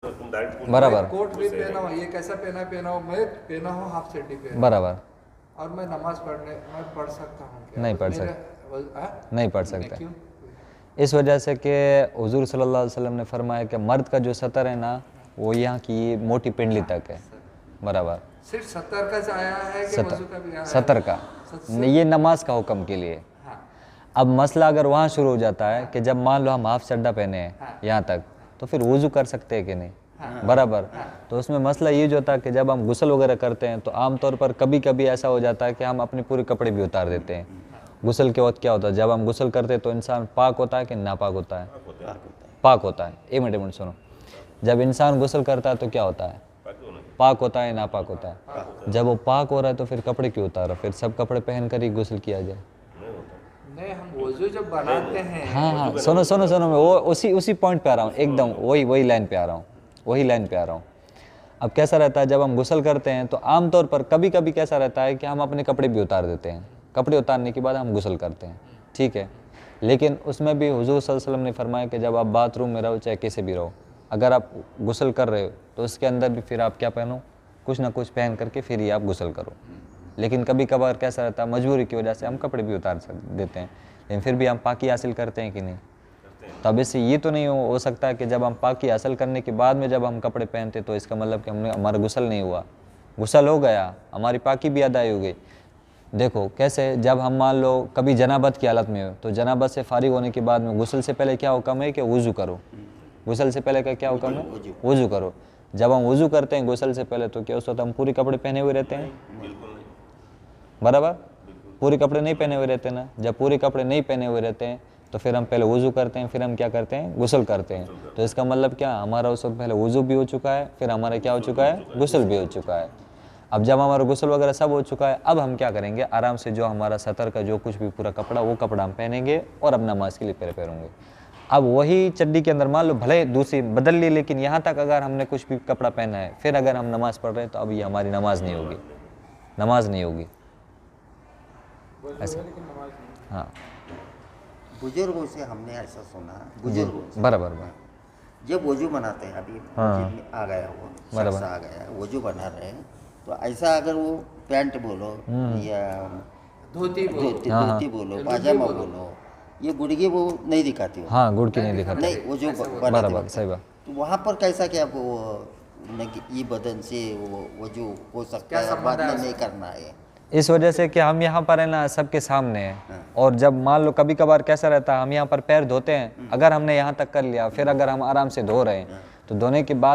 बराबर कोट भी पहना हो, ये कैसा पहना हो, मैं पहना हूँ हाफ चड्डी पहना बराबर और मैं नमाज मैं पढ़ सकता हूँ क्या? नहीं पढ़ मेरे- नहीं पढ़ मैं सकते। क्यों? इस वजह से कि हुजूर सल्लल्लाहु अलैहि वसल्लम ने फरमाया कि मर्द का जो सतर है ना वो यहाँ की मोटी पिंडली तक है। बराबर सिर्फ 70 का आया है कि वजू का भी आया है? 70 का, ये नमाज का हुक्म के लिए। हाँ, अब मसला अगर वहाँ शुरू हो जाता है कि जब मान लो हम हाफ चड्डा पहने हैं यहाँ तक, तो फिर वज़ू कर सकते हैं कि नहीं? बराबर। तो उसमें मसला ये जो होता है कि जब हम गुस्ल वगैरह करते हैं तो आमतौर पर कभी कभी ऐसा हो जाता है कि हम अपने पूरे कपड़े भी उतार देते हैं। गुस्ल के वक्त क्या होता है, जब हम गुस्ल करते हैं तो इंसान पाक होता है कि नापाक होता है? पाक होता है। एक मिनट सुनो, जब इंसान गुस्ल करता है तो क्या होता है? पाक होता है, नापाक होता है? जब वो पाक हो रहा है तो फिर कपड़े क्यों उतारो? फिर सब कपड़े पहन कर ही गुस्ल किया जाए। नहीं, हम वजू जब बनाते हैं। हाँ, सुनो सुनो सुनो, मैं वो उसी पॉइंट पे आ रहा हूँ, एकदम वही लाइन पे आ रहा हूँ, अब कैसा रहता है जब हम गुस्ल करते हैं तो आमतौर पर कभी कभी कैसा रहता है कि हम अपने कपड़े भी उतार देते हैं। कपड़े उतारने के बाद हम गुस्ल करते हैं, ठीक है। लेकिन उसमें भी हुजूर सल्लल्लाहु अलैहि वसल्लम ने फरमाया कि जब आप बाथरूम में रहो चाहे कैसे भी रहो, अगर आप गुस्ल कर रहे हो तो उसके अंदर भी फिर आप क्या पहनो, कुछ ना कुछ पहन करके फिर ही आप गुस्ल करो। लेकिन कभी कभार कैसा रहता है, मजबूरी की वजह से हम कपड़े भी उतार देते हैं, लेकिन फिर भी हम पाकी हासिल करते हैं कि नहीं? तो अब इससे ये तो नहीं हो सकता कि जब हम पाकी हासिल करने के बाद में जब हम कपड़े पहनते तो इसका मतलब कि हमारा गुस्ल नहीं हुआ। गुस्ल हो गया, हमारी पाकी भी अदाई हो गई। देखो कैसे, जब हम मान लो कभी जनाबत की हालत में हो तो जनाबत से फारिग होने के बाद में गुस्ल से पहले क्या हुक्म है कि वज़ू करो। गुस्ल से पहले का क्या हुक्म है? वज़ू करो। जब हम वज़ू करते हैं गुस्ल से पहले तो क्या उस वक्त हम पूरे कपड़े पहने हुए रहते हैं? बराबर, पूरे कपड़े नहीं पहने हुए रहते ना। जब पूरे कपड़े नहीं पहने हुए रहते हैं तो फिर हम पहले वज़ू करते हैं, फिर हम क्या करते हैं? गुस्ल करते हैं। तो इसका मतलब क्या, हमारा उस वक्त पहले वज़ू भी हो चुका है, फिर हमारा क्या हो चुका है? गुस्ल भी हो चुका है। अब जब हमारा गुस्ल वगैरह सब हो चुका है, अब हम क्या करेंगे, आराम से जो हमारा सतर का जो कुछ भी पूरा कपड़ा, वो कपड़ा हम पहनेंगे और अब नमाज के लिए प्रिपेयर होंगे। अब वही चड्डी के अंदर मान लो भले दूसरी बदल ली, लेकिन यहाँ तक अगर हमने कुछ भी कपड़ा पहना है फिर अगर हम नमाज़ पढ़ रहे हैं तो अब ये हमारी नमाज नहीं होगी, नमाज नहीं होगी ऐसा। हाँ, बुजुर्गों से हमने ऐसा सुना, बुजुर्गों से बराबर जब वजू बनाते हैं, अभी मस्जिद में आ गया वो शख्स आ गया वजू बना रहे हैं, तो ऐसा अगर वो पैंट बोलो या धोती बोलो, धोती बोलो, पाजामा बोलो, ये गुड़गी वो नहीं दिखाती हो। हाँ, गुड़ की नहीं दिखाते। नहीं, वो जो बराबर, सही बात। तो वहाँ पर कैसा क्या वो ये बदन से वो वजू हो सकता है, बाद में नहीं करना है? इस वजह से कि हम यहाँ पर है ना सबके सामने हैं, और जब मान लो कभी कभार कैसा रहता है हम यहाँ पर पैर धोते हैं, अगर हमने यहाँ तक कर लिया फिर अगर हम आराम से धो रहे हैं तो धोने के बाद